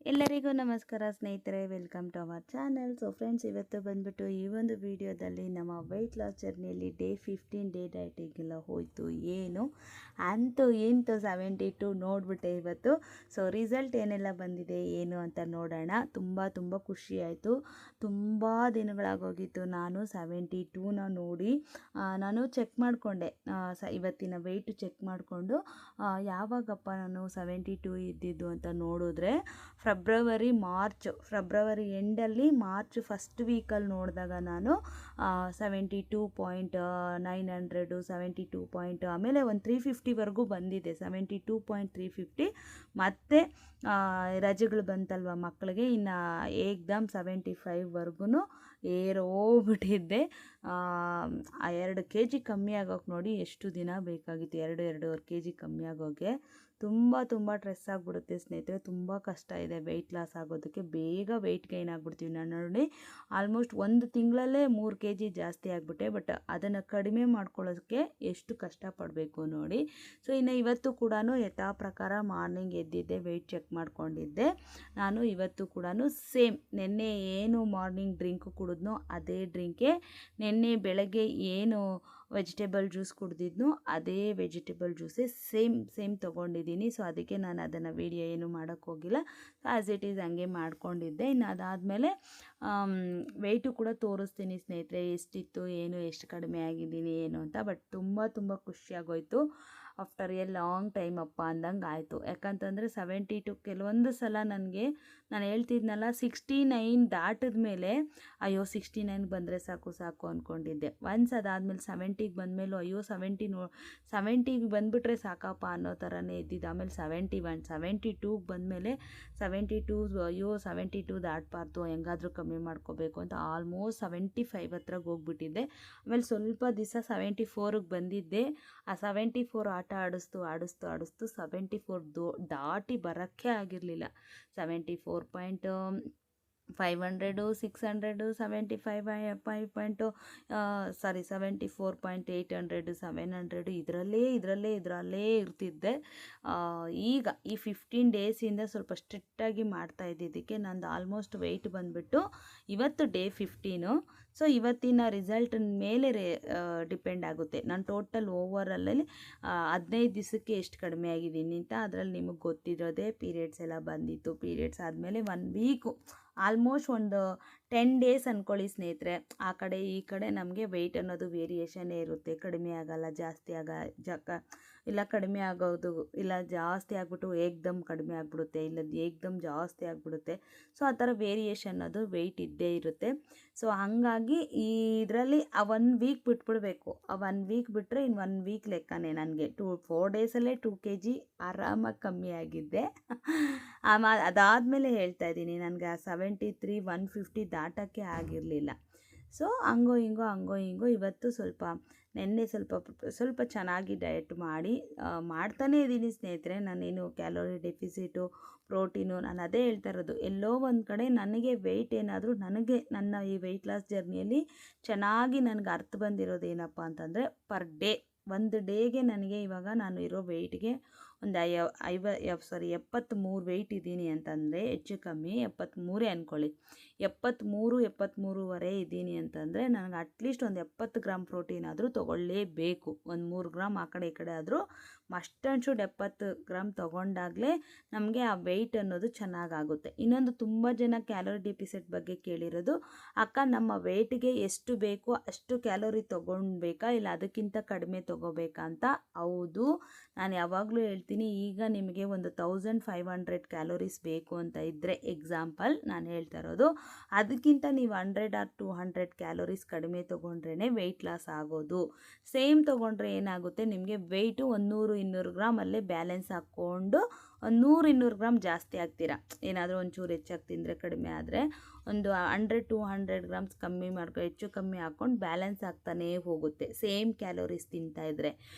ಎಲ್ಲರಿಗೂ ನಮಸ್ಕಾರ ಸ್ನೇಹಿತರೆ, welcome to our channel. So friends, ಇವತ್ತು ಬಂದ್ಬಿಟ್ಟು ಈ ಒಂದು ವಿಡಿಯೋದಲ್ಲಿ ನಮ್ಮ ವೆಯ್ಟ್ ಲಾಸ್ ಜರ್ನಿಯಲ್ಲಿ ಡೇ 15 ಡೇ ಡಯಟಿಗೆಲ್ಲ ಹೋಯಿತು ಏನು ಅಂತೂ ಇಂತು 72 ನೋಡಿಬಿಟ್ಟೆ ಇವತ್ತು. ಸೊ ರಿಸಲ್ಟ್ ಏನೆಲ್ಲ ಬಂದಿದೆ ಏನು ಅಂತ ನೋಡೋಣ. ತುಂಬ ಖುಷಿ ಆಯಿತು. ತುಂಬ ದಿನಗಳಾಗೋಗಿತ್ತು ನಾನು 72ನ ನೋಡಿ. ನಾನು ಚೆಕ್ ಮಾಡಿಕೊಂಡೆ, ಇವತ್ತಿನ ವೆಯ್ಟ್ ಚೆಕ್ ಮಾಡಿಕೊಂಡು ಯಾವಾಗಪ್ಪ ನಾನು 72 ಇದ್ದಿದ್ದು ಅಂತ ನೋಡಿದ್ರೆ ಫೆಬ್ರವರಿ ಎಂಡಲ್ಲಿ ಮಾರ್ಚ್ ಫಸ್ಟ್ ವೀಕಲ್ಲಿ ನೋಡಿದಾಗ ನಾನು 72.900 72 ಆಮೇಲೆ ಒಂದು 350ವರೆಗೂ ಬಂದಿದೆ. 72.350 ಮತ್ತು ರಜೆಗಳು ಬಂತಲ್ವ ಮಕ್ಕಳಿಗೆ, ಇನ್ನು ಏಕ್ದಮ್ 75ವರೆಗೂ ಏರೋಗ್ಬಿಟ್ಟಿದ್ದೆ. 2 kg ಕಮ್ಮಿ ಆಗೋಕೆ ನೋಡಿ ಎಷ್ಟು ದಿನ ಬೇಕಾಗಿತ್ತು. 2-2.5 kg ಕಮ್ಮಿ ಆಗೋಗೆ. ತುಂಬ ಸ್ಟ್ರೆಸ್ ಆಗಿಬಿಡುತ್ತೆ ಸ್ನೇಹಿತರೆ. ತುಂಬ ಕಷ್ಟ ಇದೆ ವೆಯ್ಟ್ ಲಾಸ್ ಆಗೋದಕ್ಕೆ. ಬೇಗ ವೆಯ್ಟ್ ಗೈನ್ ಆಗಿಬಿಡ್ತೀವಿ. ನಾನು ನೋಡಿ ಆಲ್ಮೋಸ್ಟ್ 1 ತಿಂಗಳಲ್ಲೇ 3 kg ಜಾಸ್ತಿ ಆಗಿಬಿಟ್ಟೆ. ಬಟ್ ಅದನ್ನು ಕಡಿಮೆ ಮಾಡ್ಕೊಳ್ಳೋದಕ್ಕೆ ಎಷ್ಟು ಕಷ್ಟಪಡಬೇಕು ನೋಡಿ. ಸೊ ಇನ್ನು ಇವತ್ತು ಕೂಡ ಯಥಾ ಪ್ರಕಾರ ಮಾರ್ನಿಂಗ್ ಎದ್ದಿದ್ದೆ, ವೆಯ್ಟ್ ಚೆಕ್ ಮಾಡ್ಕೊಂಡಿದ್ದೆ. ನಾನು ಇವತ್ತು ಕೂಡ ಸೇಮ್ ನೆನ್ನೆ ಏನು ಮಾರ್ನಿಂಗ್ ಡ್ರಿಂಕ್ ಕುಡಿದ್ನೋ ಅದೇ ಡ್ರಿಂಕೆ, ನೆನ್ನೆ ಬೆಳಗ್ಗೆ ಏನು ವೆಜಿಟೇಬಲ್ ಜ್ಯೂಸ್ ಕುಡಿದಿದ್ನು ಅದೇ ವೆಜಿಟೇಬಲ್ ಜ್ಯೂಸೇ ಸೇಮ್ ತೊಗೊಂಡಿದ್ದೀನಿ. ಸೊ ಅದಕ್ಕೆ ನಾನು ಅದನ್ನು ವೀಡಿಯೋ ಏನು ಮಾಡೋಕ್ಕೋಗಿಲ್ಲ. ಆ್ಯಸ್ ಇಟ್ ಈಸ್ ಹಂಗೆ ಮಾಡ್ಕೊಂಡಿದ್ದೆ. ಇನ್ನು ಅದಾದಮೇಲೆ ವೆಯ್ಟು ಕೂಡ ತೋರಿಸ್ತೀನಿ ಸ್ನೇಹಿತರೆ, ಎಷ್ಟಿತ್ತು ಏನು, ಎಷ್ಟು ಕಡಿಮೆ ಆಗಿದ್ದೀನಿ ಏನು ಅಂತ. ಬಟ್ ತುಂಬ ಖುಷಿಯಾಗೋಯ್ತು. ಆಫ್ಟರ್ ಎ ಲಾಂಗ್ ಟೈಮ್ ಅಪ್ಪ ಅಂದಂಗೆ ಆಯಿತು. ಯಾಕಂತಂದರೆ 72 ಕೆಲವೊಂದು ಸಲ ನಾನು ಹೇಳ್ತಿದ್ನಲ್ಲ, 69 ದಾಟಿದ ಮೇಲೆ ಅಯ್ಯೋ 69 ಬಂದರೆ ಸಾಕು ಅಂದ್ಕೊಂಡಿದ್ದೆ. ಒನ್ಸ್ ಅದಾದಮೇಲೆ 70ಗೆ ಬಂದಮೇಲೂ ಅಯ್ಯೋ 70ಗೆ ಬಂದುಬಿಟ್ರೆ ಸಾಕಪ್ಪ ಅನ್ನೋ ಥರನೇ ಇದ್ದಿದ್ದು. ಆಮೇಲೆ 71 72ಗೆ ಬಂದಮೇಲೆ 72 ಅಯ್ಯೋ 72 ದಾಟಬಾರ್ದು, ಹೆಂಗಾದರೂ ಕಮ್ಮಿ ಮಾಡ್ಕೋಬೇಕು ಅಂತ ಆಲ್ಮೋಸ್ಟ್ 75 ಹತ್ರಕ್ಕೆ ಹೋಗ್ಬಿಟ್ಟಿದ್ದೆ. ಆಮೇಲೆ ಸ್ವಲ್ಪ ದಿವಸ 74ಗೆ ಬಂದಿದ್ದೆ. ಆ 74 ಆಟ ಆಡಿಸ್ತು 74 ದಾಟಿ ಬರೋಕ್ಕೆ ಆಗಿರಲಿಲ್ಲ. 74.500 600 74.800 700 ಇದರಲ್ಲೇ ಇರ್ತಿದ್ದೆ. ಈಗ ಈ 15 ಡೇಸಿಂದ ಸ್ವಲ್ಪ ಸ್ಟ್ರಿಕ್ಟಾಗಿ ಮಾಡ್ತಾ ಇದ್ದಿದ್ದಕ್ಕೆ ನಂದು ಆಲ್ಮೋಸ್ಟ್ ವೆಯ್ಟ್ ಬಂದುಬಿಟ್ಟು ಇವತ್ತು ಡೇ 15. ಸೊ ಇವತ್ತಿನ ರಿಸಲ್ಟ್ ಮೇಲೆ ಡಿಪೆಂಡ್ ಆಗುತ್ತೆ. ನಾನು ಟೋಟಲ್ ಓವರಲ್ಲಿ 15 ದಿವಸಕ್ಕೆ ಎಷ್ಟು ಕಡಿಮೆ ಆಗಿದ್ದೀನಿ ಅಂತ. ಅದರಲ್ಲಿ ನಿಮಗೆ ಗೊತ್ತಿರೋದೇ, ಪೀರಿಯಡ್ಸ್ ಎಲ್ಲ ಬಂದಿತ್ತು. ಪೀರಿಯಡ್ಸ್ ಆದಮೇಲೆ 1 ವೀಕು ಆಲ್ಮೋಸ್ಟ್ ಒಂದು 10 ಡೇಸ್ ಅಂದ್ಕೊಳ್ಳಿ ಸ್ನೇಹಿತರೆ. ಆ ಕಡೆ ಈ ಕಡೆ ನಮಗೆ ವೆಯ್ಟ್ ಅನ್ನೋದು ವೇರಿಯೇಷನ್ನೇ ಇರುತ್ತೆ. ಕಡಿಮೆ ಆಗೋಲ್ಲ, ಜಾಸ್ತಿ ಇಲ್ಲ ಕಡಿಮೆ ಆಗೋದು, ಇಲ್ಲ ಜಾಸ್ತಿ ಆಗಿಬಿಟ್ಟು ಏಕ್ದಮ್ ಕಡಿಮೆ ಆಗಿಬಿಡುತ್ತೆ, ಇಲ್ಲ ಏಕ್ದಮ್ ಜಾಸ್ತಿ ಆಗಿಬಿಡುತ್ತೆ. ಸೊ ಆ ಥರ ವೇರಿಯೇಷನ್ ಅದು ವೆಯ್ಟ್ ಇದ್ದೇ ಇರುತ್ತೆ. ಸೊ ಹಾಗಾಗಿ ಇದರಲ್ಲಿ ಆ 1 ವೀಕ್ ಬಿಟ್ಬಿಡಬೇಕು. ಆ 1 ವೀಕ್ ಬಿಟ್ಟರೆ ಇನ್ನು 1 ವೀಕ್ ಲೆಕ್ಕನೇ ನನಗೆ. 4 ಡೇಸಲ್ಲೇ 2 kg ಆರಾಮಾಗಿ ಕಮ್ಮಿ ಆಗಿದ್ದೆ. ಅದಾದಮೇಲೆ ಹೇಳ್ತಾ ಇದ್ದೀನಿ, ನನಗೆ ಆ 73 150 ದಾಟೋಕ್ಕೆ ಆಗಿರಲಿಲ್ಲ. ಸೊ ಹಂಗೋ ಹಿಂಗೋ ಇವತ್ತು ನೆನ್ನೆ ಸ್ವಲ್ಪ ಚೆನ್ನಾಗಿ ಡಯಟ್ ಮಾಡ್ತಾನೇ ಇದ್ದೀನಿ ಸ್ನೇಹಿತರೆ. ನಾನೇನು ಕ್ಯಾಲೋರಿ ಡೆಫಿಸಿಟು, ಪ್ರೋಟೀನು, ನಾನು ಅದೇ ಹೇಳ್ತಾ ಇರೋದು. ಎಲ್ಲೋ ಒಂದು ಕಡೆ ನನಗೆ ವೆಯ್ಟ್ ಏನಾದರೂ ನನ್ನ ಈ ವೆಯ್ಟ್ ಲಾಸ್ ಜರ್ನಿಯಲ್ಲಿ ಚೆನ್ನಾಗಿ ನನಗೆ ಅರ್ಥ ಬಂದಿರೋದು ಏನಪ್ಪ ಅಂತಂದರೆ, ಪರ್ ಡೇ ಒಂದು ಡೇಗೆ ನನಗೆ ಇವಾಗ ನಾನು ಇರೋ ವೆಯ್ಟ್ಗೆ ಒಂದು 73 ವೆಯ್ಟ್ ಇದ್ದೀನಿ ಅಂತಂದರೆ, ಹೆಚ್ಚು ಕಮ್ಮಿ 73 ಅಂದ್ಕೊಳ್ಳಿ. 73-73.5 ಇದ್ದೀನಿ ಅಂತಂದರೆ ನನಗೆ ಅಟ್ಲೀಸ್ಟ್ ಒಂದು 70 ಗ್ರಾಮ್ ಪ್ರೋಟೀನ್ ಆದರೂ ತೊಗೊಳ್ಳೇಬೇಕು. ಒಂದು 3 ಗ್ರಾಮ್ ಆ ಕಡೆ ಈ ಕಡೆ ಆದರೂ ಮಸ್ಟ್ ಆ್ಯಂಡ್ ಶುಡ್ 70 ಗ್ರಾಮ್ ತೊಗೊಂಡಾಗಲೇ ನಮಗೆ ಆ ವೆಯ್ಟ್ ಅನ್ನೋದು ಚೆನ್ನಾಗಾಗುತ್ತೆ. ಇನ್ನೊಂದು, ತುಂಬ ಜನ ಕ್ಯಾಲೋರಿ ಡೆಫಿಸಿಟ್ ಬಗ್ಗೆ ಕೇಳಿರೋದು, ಅಕ್ಕ ನಮ್ಮ ವೆಯ್ಟ್ಗೆ ಎಷ್ಟು ಬೇಕೋ ಅಷ್ಟು ಕ್ಯಾಲೋರಿ ತೊಗೊಳ್ಬೇಕಾ, ಇಲ್ಲ ಅದಕ್ಕಿಂತ ಕಡಿಮೆ ತೊಗೋಬೇಕಾ ಅಂತ. ಹೌದು, ನಾನು ಯಾವಾಗಲೂ ಹೇಳ್ತೀನಿ, ಈಗ ನಿಮಗೆ ಒಂದು 1500 ಕ್ಯಾಲೋರೀಸ್ ಬೇಕು ಅಂತ ಇದ್ದರೆ, ಎಕ್ಸಾಂಪಲ್ ನಾನು ಹೇಳ್ತಾ ಇರೋದು, ಅದಕ್ಕಿಂತ ನೀವು 100 or 200 ಕ್ಯಾಲೋರೀಸ್ ಕಡಿಮೆ ತೊಗೊಂಡ್ರೇ ವೆಯ್ಟ್ ಲಾಸ್ ಆಗೋದು. ಸೇಮ್ ತೊಗೊಂಡ್ರೆ ಏನಾಗುತ್ತೆ, ನಿಮಗೆ ವೆಯ್ಟು 100-200 ಗ್ರಾಮಲ್ಲೇ ಬ್ಯಾಲೆನ್ಸ್ ಹಾಕ್ಕೊಂಡು 100-200 ಗ್ರಾಮ್ ಜಾಸ್ತಿ ಆಗ್ತೀರಾ. ಏನಾದರೂ ಒಂಚೂರು ಹೆಚ್ಚಾಗಿ ತಿಂದರೆ, ಕಡಿಮೆ ಆದರೆ ಒಂದು 100-200 ಗ್ರಾಮ್ಸ್ ಹೆಚ್ಚು ಕಮ್ಮಿ ಹಾಕ್ಕೊಂಡು ಬ್ಯಾಲೆನ್ಸ್ ಆಗ್ತಾನೇ ಹೋಗುತ್ತೆ, ಸೇಮ್ ಕ್ಯಾಲೋರೀಸ್ ತಿಂತಾಯಿದ್ರೆ.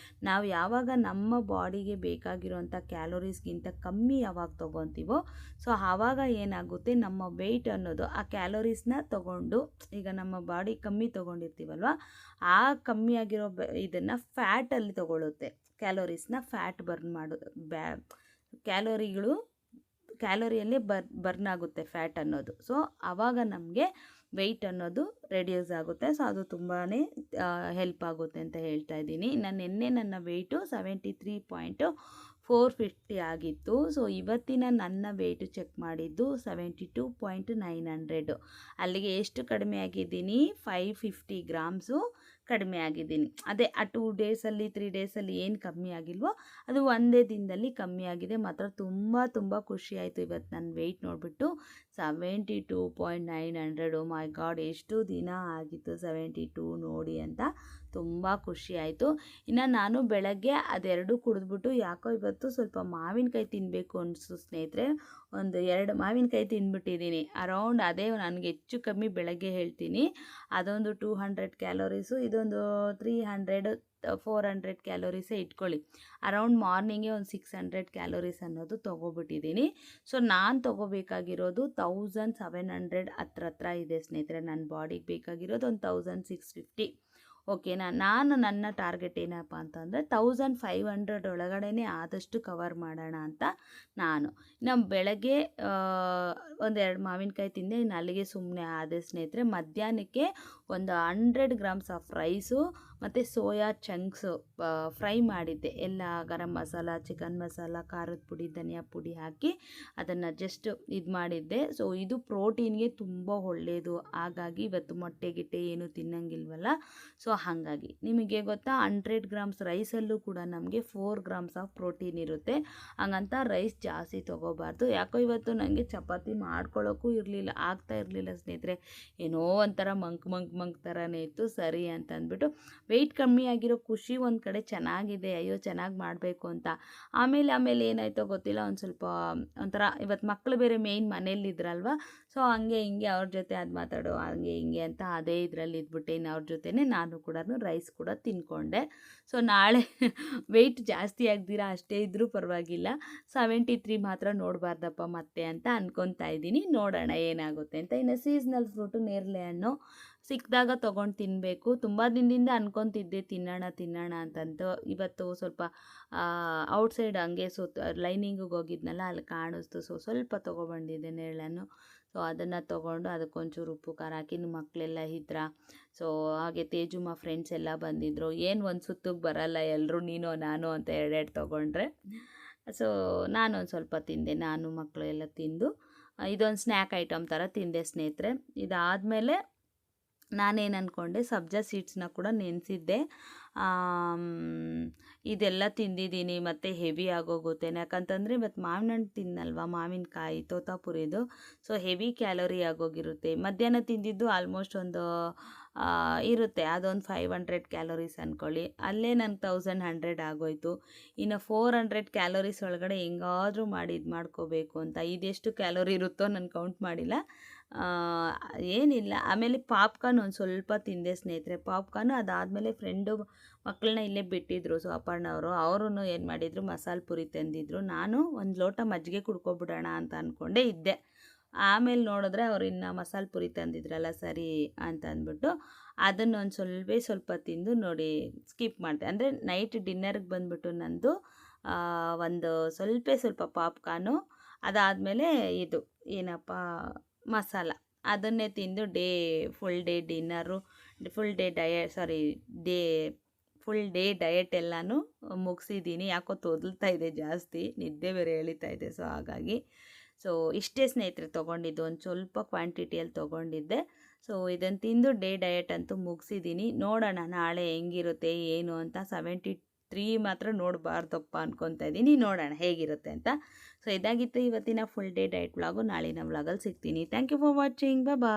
ನಾವು ಯಾವಾಗ ನಮ್ಮ ಬಾಡಿಗೆ ಬೇಕಾಗಿರೋಂಥ ಕ್ಯಾಲೋರೀಸ್ಗಿಂತ ಕಮ್ಮಿ ಯಾವಾಗ ತೊಗೊತೀವೋ, ಸೊ ಆವಾಗ ಏನಾಗುತ್ತೆ, ನಮ್ಮ ವೆಯ್ಟ್ ಅನ್ನೋದು ಆ ಕ್ಯಾಲೋರೀಸ್ನ ತೊಗೊಂಡು, ಈಗ ನಮ್ಮ ಬಾಡಿ ಕಮ್ಮಿ ತೊಗೊಂಡಿರ್ತೀವಲ್ವ, ಆ ಕಮ್ಮಿ ಆಗಿರೋ ಇದನ್ನು ಫ್ಯಾಟಲ್ಲಿ ತೊಗೊಳುತ್ತೆ. ಕ್ಯಾಲೋರೀಸ್ನ ಫ್ಯಾಟ್ ಬರ್ನ್ ಮಾಡೋದು, ಕ್ಯಾಲೋರಿಯಲ್ಲೇ ಬರ್ನ್ ಆಗುತ್ತೆ ಫ್ಯಾಟ್ ಅನ್ನೋದು. ಸೊ ಆವಾಗ ನಮಗೆ ವೆಯ್ಟ್ ಅನ್ನೋದು ರೆಡ್ಯೂಸ್ ಆಗುತ್ತೆ. ಸೊ ಅದು ತುಂಬಾ ಹೆಲ್ಪ್ ಆಗುತ್ತೆ ಅಂತ ಹೇಳ್ತಾ ಇದ್ದೀನಿ. ನಿನ್ನೆ ನನ್ನ ವೆಯ್ಟು 73.450 ಆಗಿತ್ತು. ಸೊ ಇವತ್ತಿನ ನನ್ನ ವೆಯ್ಟು ಚೆಕ್ ಮಾಡಿದ್ದು 72.900. ಅಲ್ಲಿಗೆ ಎಷ್ಟು ಕಡಿಮೆ ಆಗಿದ್ದೀನಿ? 550 ಗ್ರಾಮ್ಸು ಕಡಿಮೆ ಆಗಿದ್ದೀನಿ. ಅದೇ ಆ 2 ಡೇಸಲ್ಲಿ 3 ಡೇಸಲ್ಲಿ ಏನು ಕಮ್ಮಿ ಆಗಿಲ್ವೋ ಅದು ಒಂದೇ ದಿನದಲ್ಲಿ ಕಮ್ಮಿ ಆಗಿದೆ. ಮಾತ್ರ ತುಂಬ ಖುಷಿ ಆಯಿತು ಇವತ್ತು ನನ್ನ ವೆಯ್ಟ್ ನೋಡಿಬಿಟ್ಟು. 72.900. ಓ ಮೈ ಗಾಡ್, ಎಷ್ಟು ದಿನ ಆಗಿತ್ತು 72 ನೋಡಿ ಅಂತ ತುಂಬ ಖುಷಿ ಆಯಿತು. ಇನ್ನು ನಾನು ಬೆಳಗ್ಗೆ ಅದೆರಡು ಕುಡಿದ್ಬಿಟ್ಟು ಯಾಕೋ ಇವತ್ತು ಸ್ವಲ್ಪ ಮಾವಿನಕಾಯಿ ತಿನ್ನಬೇಕು ಅನಿಸ್ತು ಸ್ನೇಹಿತರೆ. ಒಂದು 2 ಮಾವಿನಕಾಯಿ ತಿಂದ್ಬಿಟ್ಟಿದ್ದೀನಿ. ಅರೌಂಡ್ ಅದೇ ನನಗೆ ಹೆಚ್ಚು ಕಮ್ಮಿ ಬೆಳಗ್ಗೆ ಹೇಳ್ತೀನಿ. ಅದೊಂದು 200 ಕ್ಯಾಲೋರೀಸು, ಇದೊಂದು 300-400 ಕ್ಯಾಲೋರೀಸೇ ಇಟ್ಕೊಳ್ಳಿ. ಅರೌಂಡ್ ಮಾರ್ನಿಂಗೇ ಒಂದು 600 ಕ್ಯಾಲೋರೀಸ್ ಅನ್ನೋದು ತೊಗೊಬಿಟ್ಟಿದ್ದೀನಿ. ಸೊ ನಾನು ತೊಗೋಬೇಕಾಗಿರೋದು 1700 ಹತ್ರ ಇದೆ ಸ್ನೇಹಿತರೆ. ನನ್ನ ಬಾಡಿಗೆ ಬೇಕಾಗಿರೋದು ಒಂದು 1650. ಓಕೆನಾ. ನಾನು ನನ್ನ ಟಾರ್ಗೆಟ್ ಏನಪ್ಪ ಅಂತಂದರೆ 1500 ಒಳಗಡೆ ಆದಷ್ಟು ಕವರ್ ಮಾಡೋಣ ಅಂತ ನಾನು. ನಮ್ಮ ಬೆಳಗ್ಗೆ 1-2 ಮಾವಿನಕಾಯಿ ತಿಂದೆ, ಇನ್ನು ಅಲ್ಲಿಗೆ ಸುಮ್ಮನೆ ಆದೆ ಸ್ನೇಹಿತರೆ. ಮಧ್ಯಾಹ್ನಕ್ಕೆ ಒಂದು 100 ಗ್ರಾಮ್ಸ್ ಆಫ್ ರೈಸು ಮತ್ತು ಸೋಯಾ ಚಂಕ್ಸು ಫ್ರೈ ಮಾಡಿದ್ದೆ. ಎಲ್ಲ ಗರಂ ಮಸಾಲ, ಚಿಕನ್ ಮಸಾಲ, ಖಾರದ ಪುಡಿ, ಧನಿಯಾ ಪುಡಿ ಹಾಕಿ ಅದನ್ನು ಜಸ್ಟ್ ಇದು ಮಾಡಿದ್ದೆ. ಸೊ ಇದು ಪ್ರೋಟೀನ್ಗೆ ತುಂಬ ಒಳ್ಳೆಯದು. ಹಾಗಾಗಿ ಇವತ್ತು ಮೊಟ್ಟೆ ಗಿಟ್ಟೆ ಏನು ತಿನ್ನಂಗಿಲ್ವಲ್ಲ. ಸೊ ಹಾಗಾಗಿ ನಿಮಗೆ ಗೊತ್ತಾ, 100 ಗ್ರಾಮ್ಸ್ ರೈಸಲ್ಲೂ ಕೂಡ ನಮಗೆ 4 ಗ್ರಾಮ್ಸ್ ಆಫ್ ಪ್ರೋಟೀನ್ ಇರುತ್ತೆ. ಹಾಗಂತ ರೈಸ್ ಜಾಸ್ತಿ ತೊಗೋಬಾರ್ದು. ಯಾಕೋ ಇವತ್ತು ನನಗೆ ಚಪಾತಿ ಮಾಡ್ಕೊಳ್ಳೋಕ್ಕೂ ಆಗ್ತಾ ಇರಲಿಲ್ಲ ಸ್ನೇಹಿತರೆ. ಏನೋ ಒಂಥರ ಮಂಕ್ ಥರನೇ ಇತ್ತು. ಸರಿ ಅಂತ ಅಂದ್ಬಿಟ್ಟು ವೆಯ್ಟ್ ಕಮ್ಮಿ ಆಗಿರೋ ಖುಷಿ ಒಂದು ಕಡೆ ಚೆನ್ನಾಗಿದೆ, ಅಯ್ಯೋ ಚೆನ್ನಾಗಿ ಮಾಡಬೇಕು ಅಂತ. ಆಮೇಲೆ ಏನಾಯ್ತೋ ಗೊತ್ತಿಲ್ಲ, ಒಂದು ಸ್ವಲ್ಪ ಒಂಥರ ಇವತ್ತು ಮಕ್ಕಳು ಬೇರೆ ಮೇಯ್ನ್ ಮನೇಲಿದ್ರಲ್ವ. ಸೊ ಹಂಗೆ ಹಿಂಗೆ ಅವ್ರ ಜೊತೆ ಅದು ಮಾತಾಡೋ ಹಂಗೆ ಹಿಂಗೆ ಅಂತ ಅದೇ ಇದರಲ್ಲಿ ಇದ್ಬಿಟ್ಟೆ. ಇನ್ನು ಅವ್ರ ಜೊತೆನೇ ನಾನು ಕೂಡ ರೈಸ್ ಕೂಡ ತಿನ್ಕೊಂಡೆ. ಸೊ ನಾಳೆ ವೆಯ್ಟ್ ಜಾಸ್ತಿ ಆಗ್ದಿರಾ ಅಷ್ಟೇ ಇದ್ದರೂ ಪರವಾಗಿಲ್ಲ, 73 ಮಾತ್ರ ನೋಡಬಾರ್ದಪ್ಪ ಮತ್ತೆ ಅಂತ ಅನ್ಕೊತಾ ಇದ್ದೀನಿ. ನೋಡೋಣ ಏನಾಗುತ್ತೆ ಅಂತ. ಇನ್ನು ಸೀಸ್ನಲ್ ಫ್ರೂಟು ನೇರಳೆ ಹಣ್ಣು ಸಿಕ್ಕಿದಾಗ ತೊಗೊಂಡು ತಿನ್ನಬೇಕು. ತುಂಬ ದಿನದಿಂದ ಅನ್ಕೊತಿದ್ದೆ ತಿನ್ನೋಣ ಅಂತಂದು. ಇವತ್ತು ಸ್ವಲ್ಪ ಔಟ್ಸೈಡ್ ಹಂಗೆ ಲೈನಿಂಗಿಗೆ ಹೋಗಿದ್ನಲ್ಲ, ಅಲ್ಲಿ ಕಾಣಿಸ್ತು. ಸೊ ಸ್ವಲ್ಪ ತೊಗೊಬಂದಿದ್ದೆ ನೇರಳೆ ಹಣ್ಣು. ಸೊ ಅದನ್ನು ತೊಗೊಂಡು ಅದಕ್ಕೊಂಚೂರು ಉಪ್ಪು ಖಾರ ಹಾಕಿ ಮಕ್ಕಳೆಲ್ಲ ಇದ್ರ. ಸೊ ಹಾಗೆ ತೇಜುಮ್ಮ ಫ್ರೆಂಡ್ಸ್ ಎಲ್ಲ ಬಂದಿದ್ದರು. ಏನು ಒಂದು ಸುತ್ತಿಗೆ ಬರಲ್ಲ ಎಲ್ಲರೂ ನೀನು ನಾನು ಅಂತ 2 ತೊಗೊಂಡ್ರೆ. ಸೊ ನಾನೊಂದು ಸ್ವಲ್ಪ ತಿಂದೆ, ನಾನು ಮಕ್ಕಳು ಎಲ್ಲ ತಿಂದು ಇದೊಂದು ಸ್ನ್ಯಾಕ್ ಐಟಮ್ ಥರ ತಿಂದೆ ಸ್ನೇಹಿತರೆ. ಇದಾದಮೇಲೆ ನಾನೇನು ಅಂದ್ಕೊಂಡೆ, ಸಬ್ಜಾ ಸೀಡ್ಸ್ನ ಕೂಡ ನೆನೆಸಿದ್ದೆ. ಇದೆಲ್ಲ ತಿಂದಿದ್ದೀನಿ ಮತ್ತು ಹೆವಿ ಆಗೋಗುತ್ತೆ. ಯಾಕಂತಂದರೆ ಇವತ್ತು ಮಾವಿನ ಹಣ್ಣು ತಿನ್ನಲ್ವ, ಮಾವಿನಕಾಯಿ ತೋತಾಪುರಿದು. ಸೊ ಹೆವಿ ಕ್ಯಾಲೋರಿ ಆಗೋಗಿರುತ್ತೆ. ಮಧ್ಯಾಹ್ನ ತಿಂದಿದ್ದು ಆಲ್ಮೋಸ್ಟ್ ಒಂದು ಇರುತ್ತೆ, ಅದೊಂದು 500 ಕ್ಯಾಲೋರೀಸ್ ಅಂದ್ಕೊಳ್ಳಿ. ಅಲ್ಲೇ ನನಗೆ 1100 ಆಗೋಯ್ತು. ಇನ್ನು 400 ಕ್ಯಾಲೋರೀಸ್ ಒಳಗಡೆ ಹೆಂಗಾದರೂ ಮಾಡಿ ಇದು ಮಾಡ್ಕೋಬೇಕು ಅಂತ. ಇದೆಷ್ಟು ಕ್ಯಾಲೋರಿ ಇರುತ್ತೋ ನಾನು ಕೌಂಟ್ ಮಾಡಿಲ್ಲ. ಏನಿಲ್ಲ. ಆಮೇಲೆ ಪಾಪ್ಕಾರ್ನ್ ಒಂದು ಸ್ವಲ್ಪ ತಿಂದೆ ಸ್ನೇಹಿತರೆ. ಪಾಪ್ಕಾರ್ನು ಅದಾದಮೇಲೆ ಫ್ರೆಂಡು ಮಕ್ಕಳನ್ನ ಇಲ್ಲೇ ಬಿಟ್ಟಿದ್ರು. ಸೊ ಅಪರ್ಣ ಅವರು ಏನು ಮಾಡಿದರು, ಮಸಾಲೆ ಪುರಿ ತಂದಿದ್ರು. ನಾನು ಒಂದು ಲೋಟ ಮಜ್ಜಿಗೆ ಕುಡ್ಕೊಬಿಡೋಣ ಅಂತ ಅಂದ್ಕೊಂಡೇ ಇದ್ದೆ. ಆಮೇಲೆ ನೋಡಿದ್ರೆ ಅವ್ರು ಇನ್ನು ಮಸಾಲೆ ಪುರಿ ತಂದಿದ್ರಲ್ಲ, ಸರಿ ಅಂತ ಅಂದ್ಬಿಟ್ಟು ಅದನ್ನೊಂದು ಸ್ವಲ್ಪ ತಿಂದು ನೋಡಿ ಸ್ಕಿಪ್ ಮಾಡಿದೆ. ಅಂದರೆ ನೈಟ್ ಡಿನ್ನರ್ಗೆ ಬಂದುಬಿಟ್ಟು ನಂದು ಒಂದು ಸ್ವಲ್ಪ ಪಾಪ್ಕಾರ್ನು, ಅದಾದಮೇಲೆ ಇದು ಏನಪ್ಪ ಮಸಾಲ, ಅದನ್ನೇ ತಿಂದು ಫುಲ್ ಡೇ ಡಯಟ್ ಎಲ್ಲನೂ ಮುಗಿಸಿದ್ದೀನಿ. ಯಾಕೋ ತೊದಲ್ತಾ ಇದೆ ಜಾಸ್ತಿ, ನಿದ್ದೆ ಬೇರೆ ಎಳಿತಾ ಇದೆ. ಸೊ ಹಾಗಾಗಿ ಇಷ್ಟೇ ಸ್ನೇಹಿತರೆ ತೊಗೊಂಡಿದ್ದು, ಒಂದು ಸ್ವಲ್ಪ ಕ್ವಾಂಟಿಟಿಯಲ್ಲಿ ತೊಗೊಂಡಿದ್ದೆ. ಸೊ ಇದನ್ನು ತಿಂದು ಡೇ ಡಯಟ್ ಅಂತೂ ಮುಗಿಸಿದ್ದೀನಿ. ನೋಡೋಣ ನಾಳೆ ಹೆಂಗಿರುತ್ತೆ ಏನು ಅಂತ. 73 ಮಾತ್ರ ನೋಡಬಾರ್ದಪ್ಪ ಅನ್ಕೊತಾ ಇದ್ದೀನಿ. ನೋಡೋಣ ಹೇಗಿರುತ್ತೆ ಅಂತ. ಸೊ ಇದಾಗಿತ್ತು ಇವತ್ತಿನ ಫುಲ್ ಡೇ ಡಯಟ್ ವ್ಲಾಗು. ನಾಳಿನ ವ್ಲಾಗಲ್ಲಿ ಸಿಗ್ತೀನಿ. Thank you for watching. Bye.